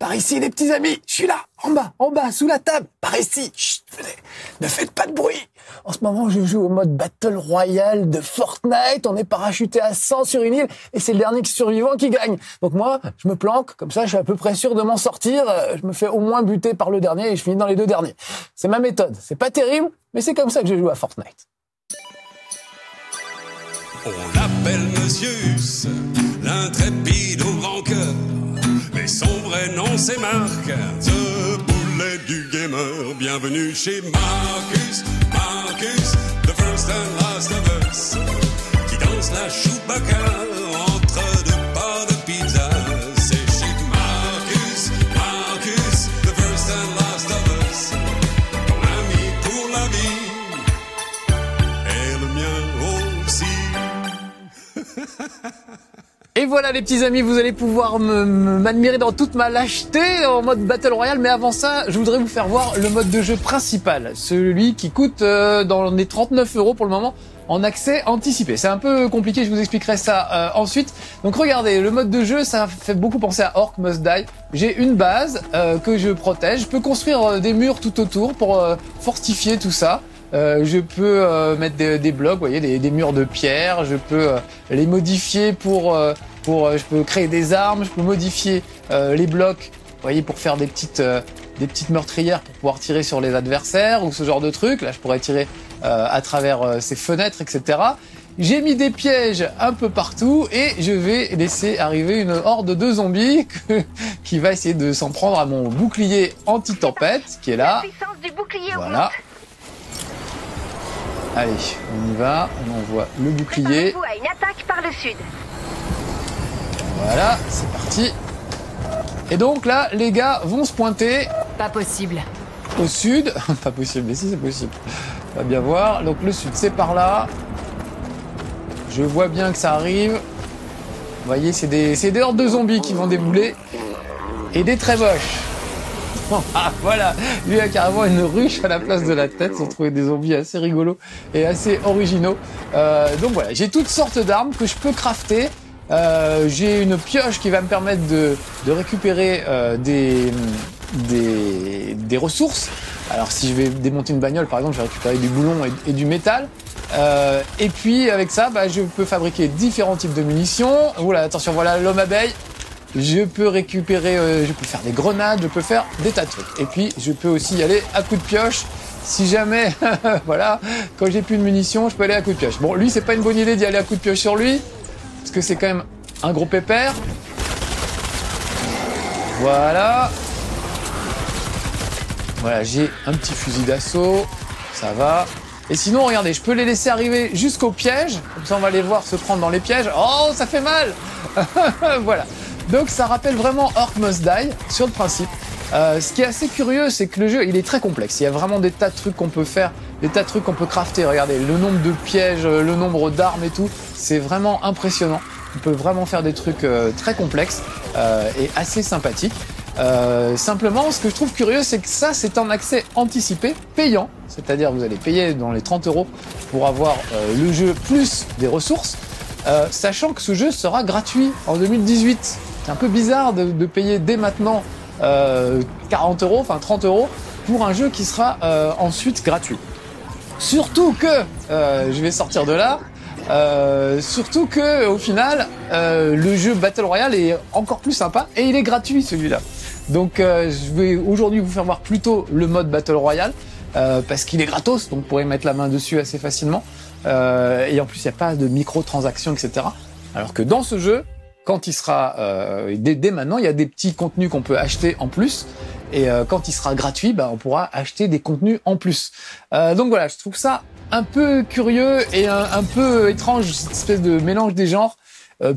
par ici, les petits amis. Je suis là, en bas, sous la table, par ici. Chut, venez, ne faites pas de bruit. En ce moment, je joue au mode Battle Royale de Fortnite. On est parachuté à 100 sur une île et c'est le dernier survivant qui gagne. Donc moi, je me planque, comme ça, je suis à peu près sûr de m'en sortir. Je me fais au moins buter par le dernier et je finis dans les 2 derniers. C'est ma méthode. C'est pas terrible, mais c'est comme ça que je joue à Fortnite. On l'appelle Monsieur Huss, l'intrépide au grand cœur. Mais son vrai nom c'est Marc, The Boulet du gamer. Bienvenue chez Marcus, the first and last of us, qui danse la Chewbacca entre 2 pas de pizza. C'est chez Marcus, the first and last of us, ton ami pour la vie, et le mien aussi. Et voilà les petits amis, vous allez pouvoir m'admirer dans toute ma lâcheté en mode Battle Royale. Mais avant ça, je voudrais vous faire voir le mode de jeu principal. Celui qui coûte dans les 39 € pour le moment en accès anticipé. C'est un peu compliqué, je vous expliquerai ça ensuite. Donc regardez, le mode de jeu, ça fait beaucoup penser à Orc Must Die. J'ai une base que je protège. Je peux construire des murs tout autour pour fortifier tout ça. Je peux mettre des blocs, vous voyez, des murs de pierre. Je peux les modifier je peux créer des armes. Je peux modifier les blocs, vous voyez, pour faire des petites meurtrières pour pouvoir tirer sur les adversaires ou ce genre de trucs. Là, je pourrais tirer à travers ces fenêtres, etc. J'ai mis des pièges un peu partout et je vais laisser arriver une horde de zombies qui va essayer de s'en prendre à mon bouclier anti-tempête qui est là. Voilà. Allez, on y va, on envoie le bouclier. Préparez-vous à une attaque par le sud. Voilà, c'est parti. Et donc là, les gars vont se pointer. Pas possible. Au sud. Pas possible, mais si c'est possible. On va bien voir. Donc le sud, c'est par là. Je vois bien que ça arrive. Vous voyez, c'est des hordes de zombies qui vont débouler. Et des très moches. Ah voilà, lui a carrément une ruche à la place de la tête. Ils ont trouvé des zombies assez rigolos et assez originaux. Donc voilà, j'ai toutes sortes d'armes que je peux crafter. J'ai une pioche qui va me permettre de récupérer des ressources. Alors si je vais démonter une bagnole par exemple, je vais récupérer du boulon et du métal. Et puis avec ça, je peux fabriquer différents types de munitions. Oula, attention, voilà l'homme abeille. Je peux récupérer, je peux faire des grenades, je peux faire des tas de trucs. Et puis, je peux aussi y aller à coup de pioche. Si jamais, voilà, quand j'ai plus de munitions, je peux aller à coup de pioche. Bon, lui, c'est pas une bonne idée d'y aller à coup de pioche sur lui, parce que c'est quand même un gros pépère. Voilà. Voilà, j'ai un petit fusil d'assaut, ça va. Et sinon, regardez, je peux les laisser arriver jusqu'au piège. Comme ça, on va les voir se prendre dans les pièges. Oh, ça fait mal. Voilà. Donc ça rappelle vraiment Orc Must Die sur le principe. Ce qui est assez curieux, c'est que le jeu, il est très complexe. Il y a vraiment des tas de trucs qu'on peut faire, des tas de trucs qu'on peut crafter. Regardez, le nombre de pièges, le nombre d'armes et tout, c'est vraiment impressionnant. On peut vraiment faire des trucs très complexes et assez sympathiques. Simplement, ce que je trouve curieux, c'est que ça, c'est en accès anticipé, payant. C'est-à-dire, vous allez payer dans les 30 € pour avoir le jeu plus des ressources, sachant que ce jeu sera gratuit en 2018. C'est un peu bizarre de payer dès maintenant 40 €, enfin 30 € pour un jeu qui sera ensuite gratuit. Surtout que, je vais sortir de là, surtout que au final, le jeu Battle Royale est encore plus sympa et il est gratuit celui-là. Donc je vais aujourd'hui vous faire voir plutôt le mode Battle Royale parce qu'il est gratos, donc vous pourrez mettre la main dessus assez facilement. Et en plus, il n'y a pas de microtransactions, etc. Alors que dans ce jeu, quand il sera dès maintenant, il y a des petits contenus qu'on peut acheter en plus. Et quand il sera gratuit, on pourra acheter des contenus en plus. Donc voilà, je trouve ça un peu curieux et un peu étrange, cette espèce de mélange des genres.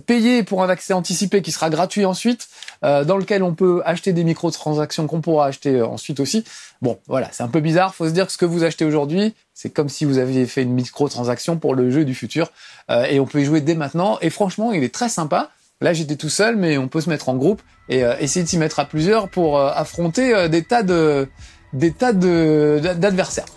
Payer pour un accès anticipé qui sera gratuit ensuite, dans lequel on peut acheter des microtransactions qu'on pourra acheter ensuite aussi. Bon, voilà, c'est un peu bizarre. Faut se dire que ce que vous achetez aujourd'hui, c'est comme si vous aviez fait une microtransaction pour le jeu du futur. Et on peut y jouer dès maintenant. Et franchement, il est très sympa. Là, j'étais tout seul, mais on peut se mettre en groupe et essayer de s'y mettre à plusieurs pour affronter des tas d'adversaires.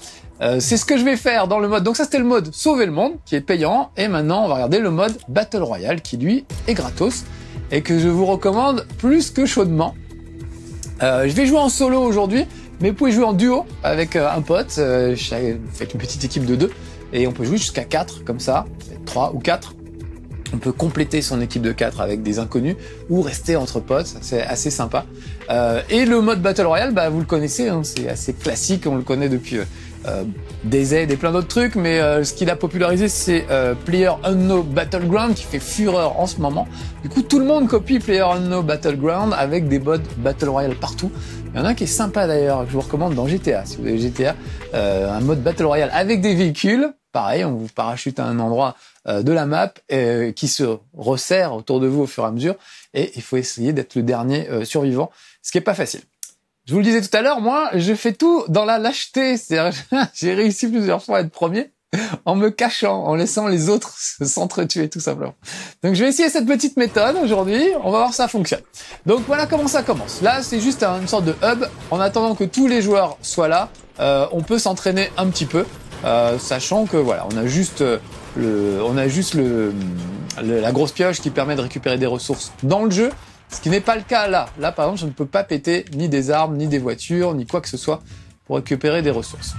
C'est ce que je vais faire dans le mode. Donc ça, c'était le mode Sauver le monde, qui est payant. Et maintenant, on va regarder le mode Battle Royale, qui lui est gratos et que je vous recommande plus que chaudement. Je vais jouer en solo aujourd'hui, mais vous pouvez jouer en duo avec un pote. Faites une petite équipe de 2 et on peut jouer jusqu'à 4 comme ça, 3 ou 4. On peut compléter son équipe de 4 avec des inconnus ou rester entre potes, c'est assez sympa. Et le mode Battle Royale, bah, vous le connaissez, hein, c'est assez classique, on le connaît depuis DayZ et plein d'autres trucs, mais ce qu'il a popularisé, c'est PlayerUnknown's Battleground qui fait fureur en ce moment. Du coup, tout le monde copie PlayerUnknown's Battleground avec des modes Battle Royale partout. Il y en a un qui est sympa d'ailleurs, que je vous recommande dans GTA. Si vous avez GTA, un mode Battle Royale avec des véhicules. Pareil, on vous parachute à un endroit de la map qui se resserre autour de vous au fur et à mesure. Et il faut essayer d'être le dernier survivant, ce qui est pas facile. Je vous le disais tout à l'heure, moi, je fais tout dans la lâcheté. C'est-à-dire, j'ai réussi plusieurs fois à être premier en me cachant, en laissant les autres s'entretuer, tout simplement. Donc, je vais essayer cette petite méthode aujourd'hui. On va voir si ça fonctionne. Donc, voilà comment ça commence. Là, c'est juste une sorte de hub. En attendant que tous les joueurs soient là, on peut s'entraîner un petit peu. Sachant que voilà, on a juste la grosse pioche qui permet de récupérer des ressources dans le jeu, ce qui n'est pas le cas là. Là, par exemple, je ne peux pas péter ni des armes, ni des voitures, ni quoi que ce soit pour récupérer des ressources.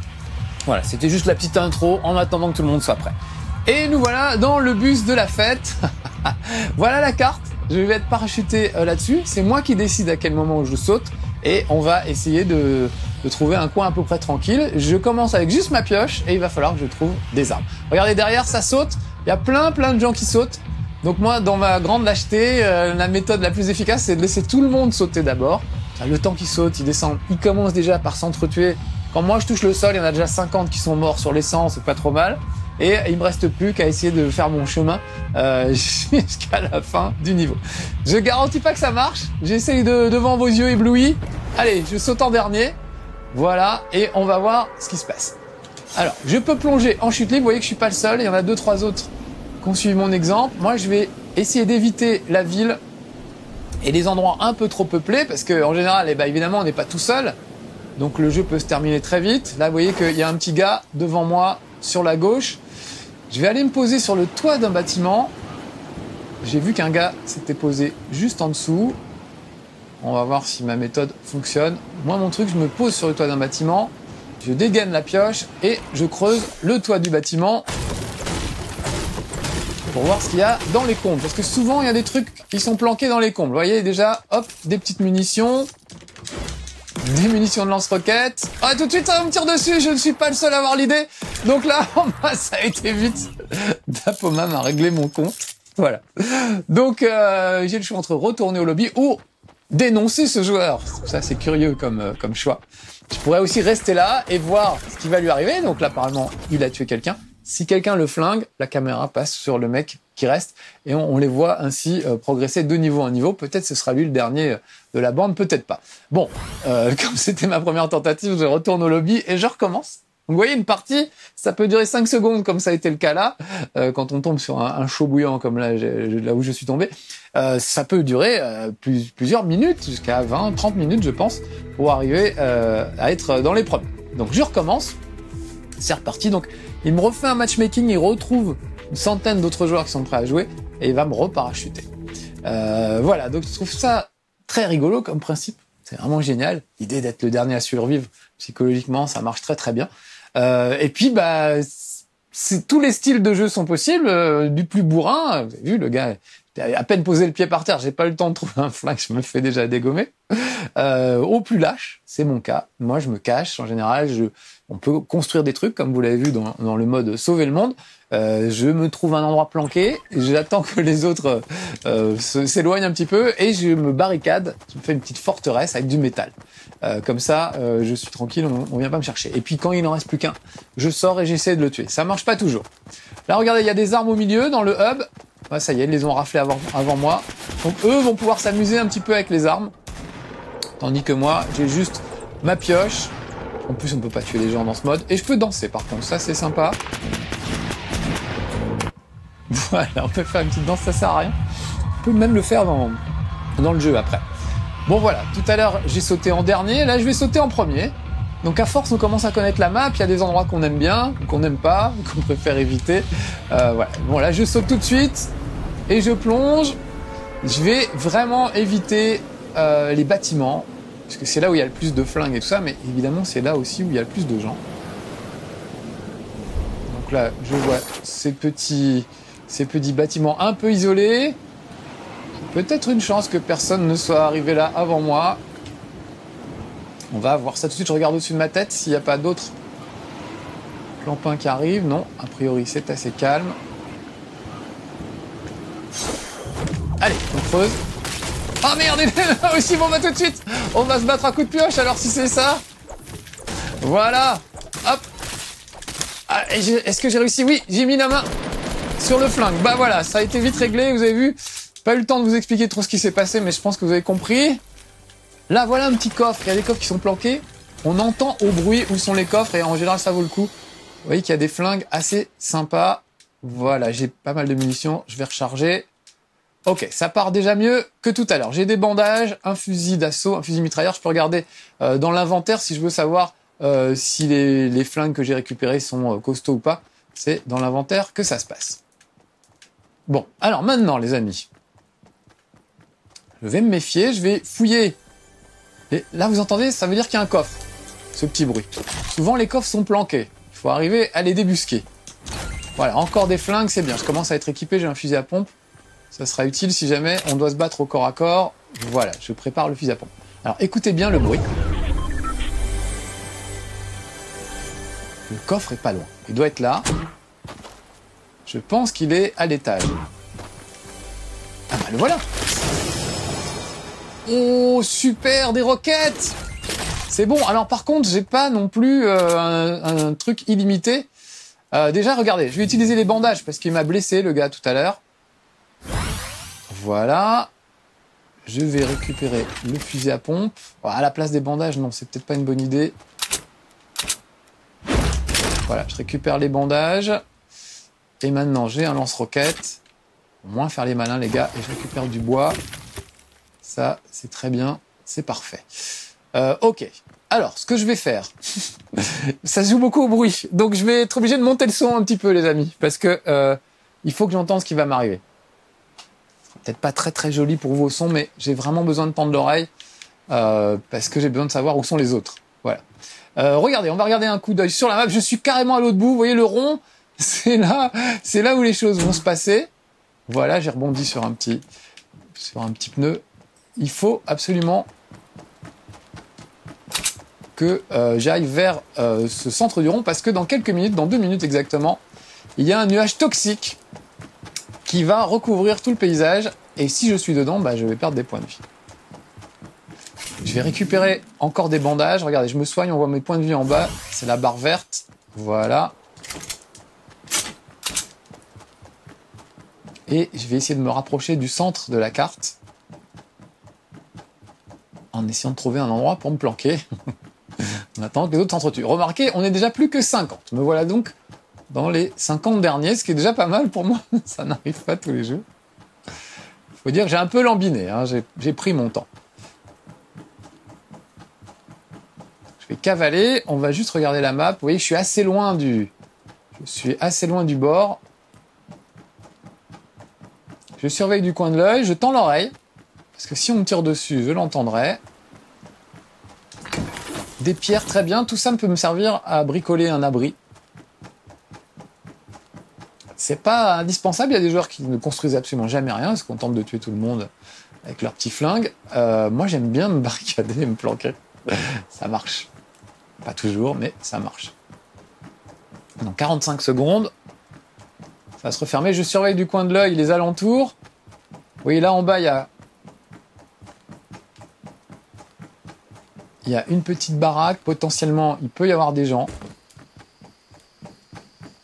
Voilà, c'était juste la petite intro en attendant que tout le monde soit prêt. Et nous voilà dans le bus de la fête. Voilà la carte. Je vais être parachuté là-dessus. C'est moi qui décide à quel moment je saute. Et on va essayer de trouver un coin à peu près tranquille. Je commence avec juste ma pioche et il va falloir que je trouve des armes. Regardez derrière, ça saute. Il y a plein de gens qui sautent. Donc moi, dans ma grande lâcheté, la méthode la plus efficace, c'est de laisser tout le monde sauter d'abord. Le temps qu'ils sautent, ils descendent. Ils commencent déjà par s'entretuer. Quand moi je touche le sol, il y en a déjà 50 qui sont morts sur l'essence, c'est pas trop mal. Et il me reste plus qu'à essayer de faire mon chemin jusqu'à la fin du niveau. Je garantis pas que ça marche. J'essaye devant vos yeux éblouis. Allez, je saute en dernier. Voilà, et on va voir ce qui se passe. Alors, je peux plonger en chute libre. Vous voyez que je suis pas le seul. Il y en a 2-3 autres qui ont suivi mon exemple. Moi, je vais essayer d'éviter la ville et les endroits un peu trop peuplés parce que en général, évidemment, on n'est pas tout seul. Donc le jeu peut se terminer très vite. Là, vous voyez qu'il y a un petit gars devant moi sur la gauche. Je vais aller me poser sur le toit d'un bâtiment. J'ai vu qu'un gars s'était posé juste en dessous. On va voir si ma méthode fonctionne. Moi, mon truc, je me pose sur le toit d'un bâtiment. Je dégaine la pioche et je creuse le toit du bâtiment pour voir ce qu'il y a dans les combles. Parce que souvent, il y a des trucs qui sont planqués dans les combles. Vous voyez déjà, hop, des petites munitions. Des munitions de lance-roquettes. Ah, tout de suite, ça me tire dessus. Je ne suis pas le seul à avoir l'idée. Donc là, ça a été vite. Dapoma m'a réglé mon compte. Voilà. Donc, j'ai le choix entre retourner au lobby ou dénoncer ce joueur. Ça, c'est curieux comme choix. Je pourrais aussi rester là et voir ce qui va lui arriver. Donc là, apparemment, il a tué quelqu'un. Si quelqu'un le flingue, la caméra passe sur le mec qui reste et on les voit ainsi progresser de niveau en niveau. Peut-être ce sera lui le dernier de la bande, peut-être pas. Bon, comme c'était ma première tentative, je retourne au lobby et je recommence. Donc, vous voyez, une partie, ça peut durer 5 secondes comme ça a été le cas là, quand on tombe sur un chaud bouillant comme là où je suis tombé. Ça peut durer plusieurs minutes, jusqu'à 20-30 minutes je pense, pour arriver à être dans les premiers. Donc je recommence, c'est reparti. Donc il me refait un matchmaking, il retrouve une centaine d'autres joueurs qui sont prêts à jouer et il va me reparachuter. Voilà, donc je trouve ça très rigolo comme principe. C'est vraiment génial. L'idée d'être le dernier à survivre, psychologiquement, ça marche très très bien. Et puis, tous les styles de jeu sont possibles. Du plus bourrin, vous avez vu, le gars a à peine posé le pied par terre, j'ai pas eu le temps de trouver un flingue, je me fais déjà dégommer. Au plus lâche, c'est mon cas. Moi, je me cache. En général, on peut construire des trucs, comme vous l'avez vu dans le mode sauver le monde. Je me trouve un endroit planqué, j'attends que les autres s'éloignent un petit peu et je me barricade, je me fais une petite forteresse avec du métal. Comme ça, je suis tranquille, on vient pas me chercher. Et puis quand il n'en reste plus qu'un, je sors et j'essaie de le tuer. Ça marche pas toujours. Là, regardez, il y a des armes au milieu dans le hub. Ouais, ça y est, ils les ont raflés avant moi. Donc eux vont pouvoir s'amuser un petit peu avec les armes. Tandis que moi, j'ai juste ma pioche. En plus, on peut pas tuer les gens dans ce mode. Et je peux danser par contre, ça c'est sympa. Voilà, on peut faire une petite danse, ça sert à rien. On peut même le faire dans le jeu après. Bon voilà, tout à l'heure j'ai sauté en dernier, là je vais sauter en premier. Donc à force on commence à connaître la map, il y a des endroits qu'on aime bien, qu'on n'aime pas, qu'on préfère éviter. Voilà. Bon là je saute tout de suite et je plonge. Je vais vraiment éviter les bâtiments. puisque c'est là où il y a le plus de flingues et tout ça, mais évidemment c'est là aussi où il y a le plus de gens. Donc là, je vois ces petits bâtiments un peu isolés. Peut-être une chance que personne ne soit arrivé là avant moi. On va voir ça tout de suite. Je regarde au-dessus de ma tête s'il n'y a pas d'autres clampins qui arrivent. Non, a priori c'est assez calme. Allez, on creuse. Ah merde, il est là aussi, bon bah tout de suite. On va se battre à coups de pioche alors si c'est ça. Voilà. Hop. Ah, est-ce que j'ai réussi? Oui, j'ai mis la main sur le flingue. Bah voilà, ça a été vite réglé, vous avez vu. Pas eu le temps de vous expliquer trop ce qui s'est passé, mais je pense que vous avez compris. Là, voilà un petit coffre. Il y a des coffres qui sont planqués. On entend au bruit où sont les coffres et en général, ça vaut le coup. Vous voyez qu'il y a des flingues assez sympas. Voilà, j'ai pas mal de munitions. Je vais recharger. Ok, ça part déjà mieux que tout à l'heure. J'ai des bandages, un fusil d'assaut, un fusil mitrailleur. Je peux regarder dans l'inventaire si je veux savoir si les flingues que j'ai récupérées sont costauds ou pas. C'est dans l'inventaire que ça se passe. Bon, alors maintenant, les amis. Je vais me méfier, je vais fouiller. Et là, vous entendez, ça veut dire qu'il y a un coffre. Ce petit bruit. Souvent, les coffres sont planqués. Il faut arriver à les débusquer. Voilà, encore des flingues, c'est bien. Je commence à être équipé, j'ai un fusil à pompe. Ça sera utile si jamais on doit se battre au corps à corps. Voilà, je prépare le fusil à pompe. Alors, écoutez bien le bruit. Le coffre est pas loin. Il doit être là. Je pense qu'il est à l'étage. Ah bah le voilà. Oh, super, des roquettes! C'est bon. Alors par contre, j'ai pas non plus un truc illimité. Déjà, regardez, je vais utiliser les bandages parce qu'il m'a blessé, le gars, tout à l'heure. Voilà. Je vais récupérer le fusil à pompe. À la place des bandages, non, c'est peut-être pas une bonne idée. Voilà, je récupère les bandages. Et maintenant, j'ai un lance-roquette. Au moins faire les malins, les gars. Et je récupère du bois. Ça, c'est très bien. C'est parfait. Ok. Alors, ce que je vais faire... ça se joue beaucoup au bruit. Donc, je vais être obligé de monter le son un petit peu, les amis. Parce que il faut que j'entende ce qui va m'arriver. Peut-être pas très très joli pour vos sons, mais j'ai vraiment besoin de tendre l'oreille. Parce que j'ai besoin de savoir où sont les autres. Voilà. Regardez, on va regarder un coup d'œil sur la map. Je suis carrément à l'autre bout. Vous voyez le rond? C'est là où les choses vont se passer. Voilà, j'ai rebondi sur un petit pneu. Il faut absolument que j'aille vers ce centre du rond parce que dans quelques minutes, dans 2 minutes exactement, il y a un nuage toxique qui va recouvrir tout le paysage et si je suis dedans, bah, je vais perdre des points de vie. Je vais récupérer encore des bandages. Regardez, je me soigne, on voit mes points de vie en bas. C'est la barre verte. Voilà. Et je vais essayer de me rapprocher du centre de la carte en essayant de trouver un endroit pour me planquer. On attend que les autres s'entretuent. Remarquez, on est déjà plus que 50. Me voilà donc dans les 50 derniers, ce qui est déjà pas mal pour moi. Ça n'arrive pas tous les jours. Il faut dire que j'ai un peu lambiné, hein. J'ai pris mon temps. Je vais cavaler, on va juste regarder la map. Vous voyez, je suis assez loin du bord. Je surveille du coin de l'œil, je tends l'oreille. Parce que si on me tire dessus, je l'entendrai. Des pierres, très bien. Tout ça peut me servir à bricoler un abri. C'est pas indispensable. Il y a des joueurs qui ne construisent absolument jamais rien. Ils se contentent de tuer tout le monde avec leur petit flingue. Moi, j'aime bien me barricader et me planquer. Ça marche. Pas toujours, mais ça marche. Dans 45 secondes, ça va se refermer. Je surveille du coin de l'œil les alentours. Vous voyez, là en bas, il y a une petite baraque. Potentiellement, il peut y avoir des gens.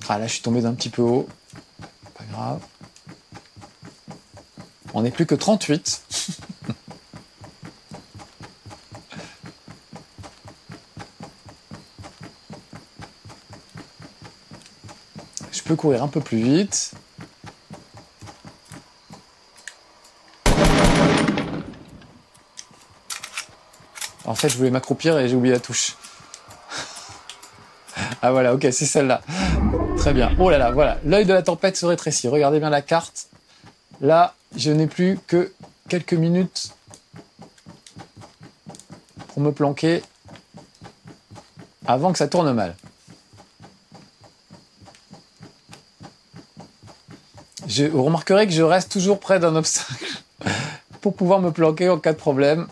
Ah, là, je suis tombé d'un petit peu haut. Pas grave. On n'est plus que 38. Je peux courir un peu plus vite. En fait, je voulais m'accroupir et j'ai oublié la touche. Ah voilà, ok, c'est celle-là. Très bien. Oh là là, voilà. L'œil de la tempête se rétrécit. Regardez bien la carte. Là, je n'ai plus que quelques minutes pour pour me planquer avant que ça tourne mal. Vous remarquerez que je reste toujours près d'un obstacle pour pouvoir me planquer en cas de problème.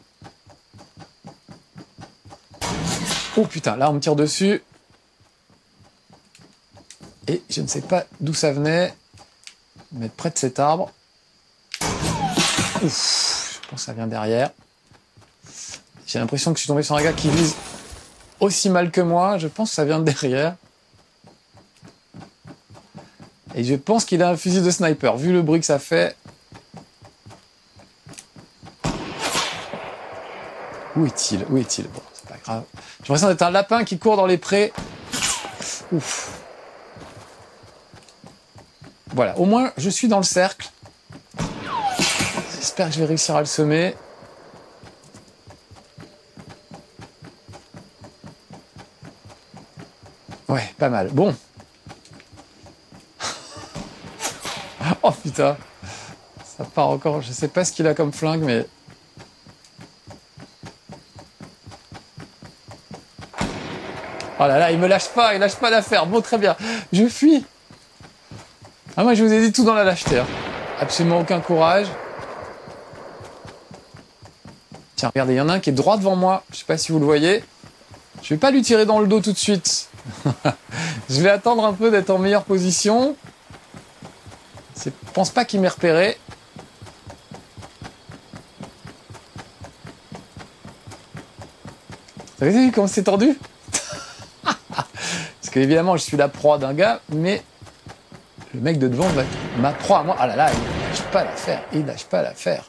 Oh putain, là on me tire dessus. Et je ne sais pas d'où ça venait. Me mettre près de cet arbre. Ouf, je pense que ça vient derrière. J'ai l'impression que je suis tombé sur un gars qui vise aussi mal que moi. Je pense que ça vient de derrière. Et je pense qu'il a un fusil de sniper. Vu le bruit que ça fait. Où est-il? Où est-il? Bon, c'est pas grave. J'ai l'impression d'être un lapin qui court dans les prés. Ouf. Voilà, au moins je suis dans le cercle. J'espère que je vais réussir à le semer. Ouais, pas mal. Bon. Oh putain. Ça part encore. Je sais pas ce qu'il a comme flingue, mais... Oh là là, il lâche pas l'affaire. Bon, très bien. Je fuis. Ah, moi, je vous ai dit tout dans la lâcheté. Hein. Absolument aucun courage. Tiens, regardez, il y en a un qui est droit devant moi. Je sais pas si vous le voyez. Je vais pas lui tirer dans le dos tout de suite. Je vais attendre un peu d'être en meilleure position. Je pense pas qu'il m'ait repéré. Vous avez vu comment c'est tendu? Parce que évidemment, je suis la proie d'un gars, mais le mec de devant va être ma proie à moi. Ah là là, il lâche pas l'affaire. Il lâche pas l'affaire.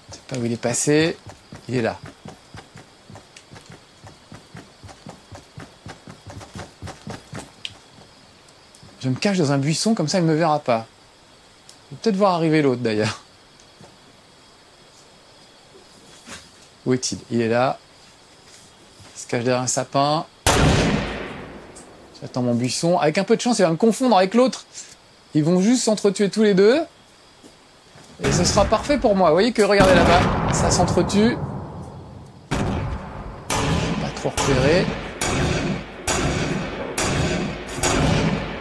Je sais pas où il est passé. Il est là. Je me cache dans un buisson, comme ça il ne me verra pas. Je vais peut-être voir arriver l'autre d'ailleurs. Où est-il? Il est là. Il se cache derrière un sapin. J'attends mon buisson. Avec un peu de chance, il va me confondre avec l'autre. Ils vont juste s'entretuer tous les deux. Et ce sera parfait pour moi. Vous voyez que, regardez là-bas, ça s'entretue. Pas trop repéré.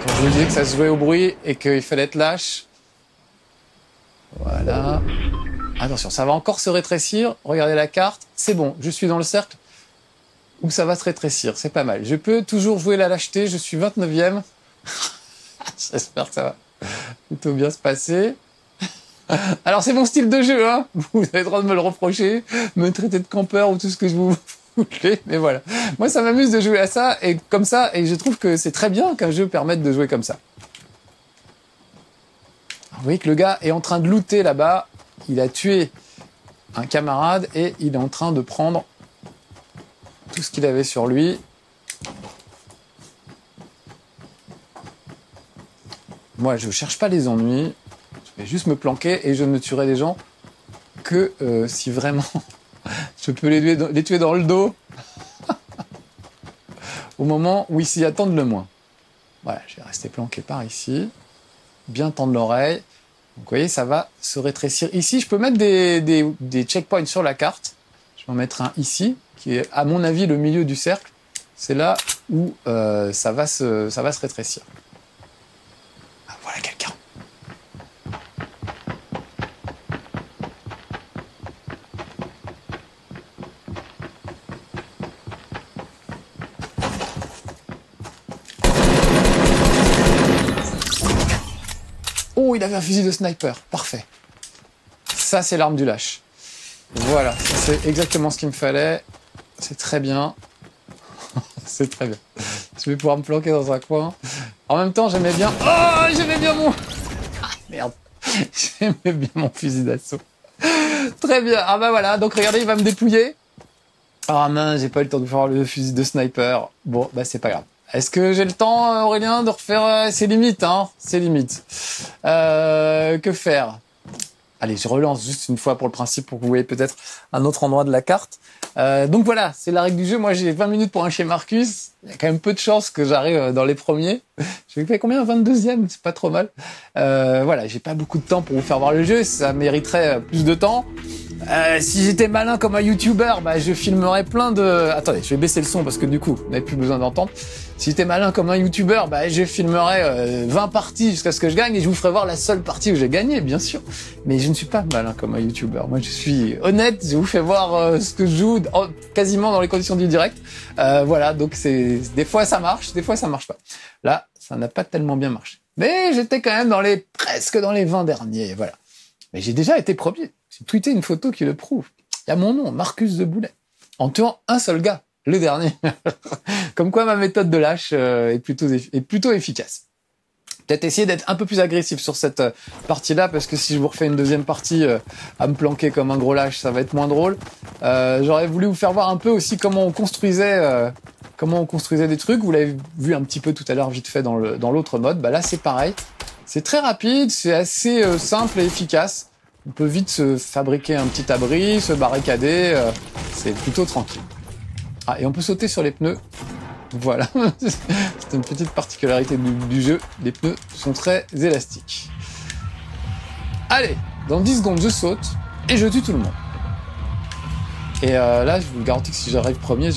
Quand je vous disais que ça se jouait au bruit et qu'il fallait être lâche. Voilà. Attention, ça va encore se rétrécir. Regardez la carte. C'est bon, je suis dans le cercle où ça va se rétrécir. C'est pas mal. Je peux toujours jouer la lâcheté. Je suis 29e. J'espère que ça va plutôt bien se passer. Alors, c'est mon style de jeu, hein. Vous avez le droit de me le reprocher, me traiter de campeur ou tout ce que je vous voulez. Mais voilà. Moi, ça m'amuse de jouer à ça et comme ça. Et je trouve que c'est très bien qu'un jeu permette de jouer comme ça. Vous voyez que le gars est en train de looter là-bas. Il a tué un camarade et il est en train de prendre tout ce qu'il avait sur lui. Moi, je cherche pas les ennuis. Je vais juste me planquer et je ne tuerai les gens que si vraiment je peux les tuer dans le dos au moment où ils s'y attendent le moins. Voilà, je vais rester planqué par ici. Bien tendre l'oreille. Donc, vous voyez, ça va se rétrécir. Ici, je peux mettre des checkpoints sur la carte. Je vais en mettre un ici, qui est, à mon avis, le milieu du cercle. C'est là où ça va se rétrécir. Ah, voilà quelqu'un. Oh, il avait un fusil de sniper. Parfait. Ça, c'est l'arme du lâche. Voilà, c'est exactement ce qu'il me fallait. C'est très bien. C'est très bien. Je vais pouvoir me planquer dans un coin. En même temps, j'aimais bien... Oh, j'aimais bien mon... Ah, merde. J'aimais bien mon fusil d'assaut. Très bien. Ah bah voilà, donc regardez, il va me dépouiller. Ah mince, j'ai pas eu le temps de faire le fusil de sniper. Bon, bah c'est pas grave. Est-ce que j'ai le temps, Aurélien, de refaire... C'est limite, hein. C'est limite. Que faire? Allez, je relance juste une fois pour le principe, pour que vous voyez peut-être un autre endroit de la carte. Donc voilà, c'est la règle du jeu. Moi, j'ai 20 minutes pour un chez Marcus. Il y a quand même peu de chances que j'arrive dans les premiers. J'ai fait combien? 22e, c'est pas trop mal. Voilà, j'ai pas beaucoup de temps pour vous faire voir le jeu. Ça mériterait plus de temps. Si j'étais malin comme un YouTuber, bah, je filmerais plein de... Attendez, je vais baisser le son parce que du coup, vous n'avez plus besoin d'entendre. Si j'étais malin comme un YouTuber, bah, je filmerais 20 parties jusqu'à ce que je gagne et je vous ferai voir la seule partie où j'ai gagné, bien sûr. Mais je ne suis pas malin comme un YouTuber. Moi, je suis honnête, je vous fais voir ce que je joue quasiment dans les conditions du direct. Voilà, donc des fois ça marche, des fois ça marche pas. Là, ça n'a pas tellement bien marché. Mais j'étais quand même presque dans les 20 derniers, voilà. Mais j'ai déjà été premier. J'ai tweeté une photo qui le prouve. Il y a mon nom, Marcus de Boulet, en tuant un seul gars, le dernier. Comme quoi ma méthode de lâche est plutôt efficace. Peut-être essayer d'être un peu plus agressif sur cette partie-là, parce que si je vous refais une deuxième partie à me planquer comme un gros lâche, ça va être moins drôle. J'aurais voulu vous faire voir un peu aussi comment on construisait des trucs. Vous l'avez vu un petit peu tout à l'heure vite fait dans l'autre mode. Bah là c'est pareil. C'est très rapide, c'est assez simple et efficace. On peut vite se fabriquer un petit abri, se barricader, c'est plutôt tranquille. Ah, et on peut sauter sur les pneus. Voilà, c'est une petite particularité du jeu. Les pneus sont très élastiques. Allez, dans 10 secondes, je saute et je tue tout le monde. Et là, je vous garantis que si j'arrive premier,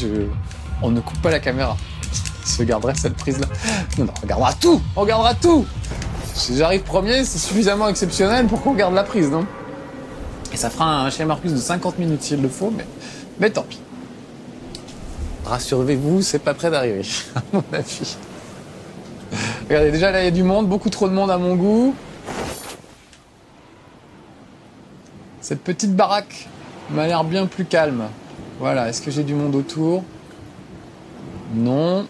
on ne coupe pas la caméra. Je garderai cette prise-là. Non, on gardera tout. On gardera tout. Si j'arrive premier, c'est suffisamment exceptionnel pour qu'on garde la prise, non? Et ça fera un chez Marcus de 50 minutes s'il le faut, mais tant pis. Rassurez-vous, c'est pas près d'arriver, à mon avis. Regardez, déjà là, il y a du monde, beaucoup trop de monde à mon goût. Cette petite baraque m'a l'air bien plus calme. Voilà, est-ce que j'ai du monde autour? Non.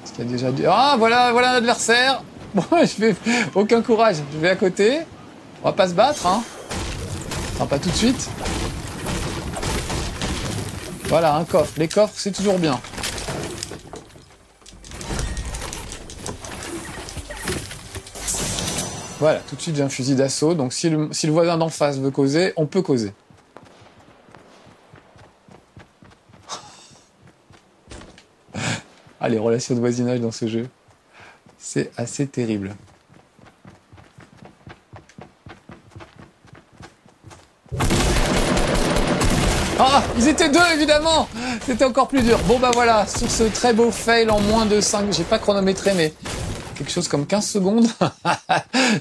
Est-ce qu'il y a déjà du... Ah, voilà un adversaire. Bon, aucun courage, je vais à côté. On va pas se battre, hein. Enfin, pas tout de suite. Voilà, un coffre. Les coffres, c'est toujours bien. Voilà, tout de suite j'ai un fusil d'assaut. Donc si le voisin d'en face veut causer, on peut causer. Ah, les relations de voisinage dans ce jeu, c'est assez terrible. Ah, ils étaient deux, évidemment. C'était encore plus dur. Bon, bah voilà, sur ce très beau fail en moins de 5, j'ai pas chronométré, mais quelque chose comme 15 secondes.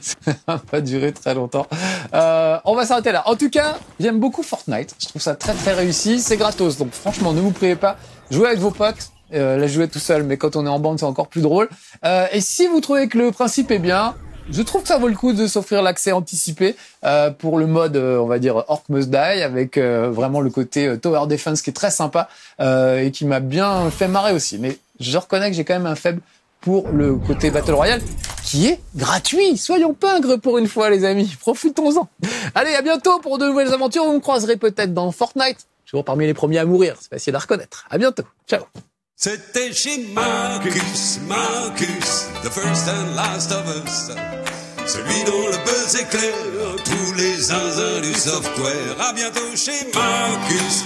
Ça va pas durer très longtemps. On va s'arrêter là. En tout cas, j'aime beaucoup Fortnite. Je trouve ça très très réussi. C'est gratos, donc franchement, ne vous privez pas. Jouez avec vos potes. Là, je jouais tout seul, mais quand on est en bande, c'est encore plus drôle. Et si vous trouvez que le principe est bien, je trouve que ça vaut le coup de s'offrir l'accès anticipé pour le mode, on va dire, Orc Must Die, avec vraiment le côté Tower Defense qui est très sympa et qui m'a bien fait marrer aussi. Mais je reconnais que j'ai quand même un faible pour le côté Battle Royale, qui est gratuit. Soyons pingres pour une fois, les amis. Profitons-en. Allez, à bientôt pour de nouvelles aventures. Vous me croiserez peut-être dans Fortnite. Toujours parmi les premiers à mourir. C'est facile à reconnaître. À bientôt. Ciao. C'était chez Marcus, the first and last of us. Celui dont le buzz éclaire tous les zinzins du software. À bientôt chez Marcus,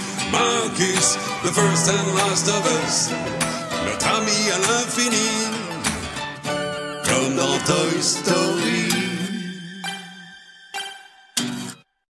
the first and last of us. Notre ami à l'infini, comme dans Toy Story.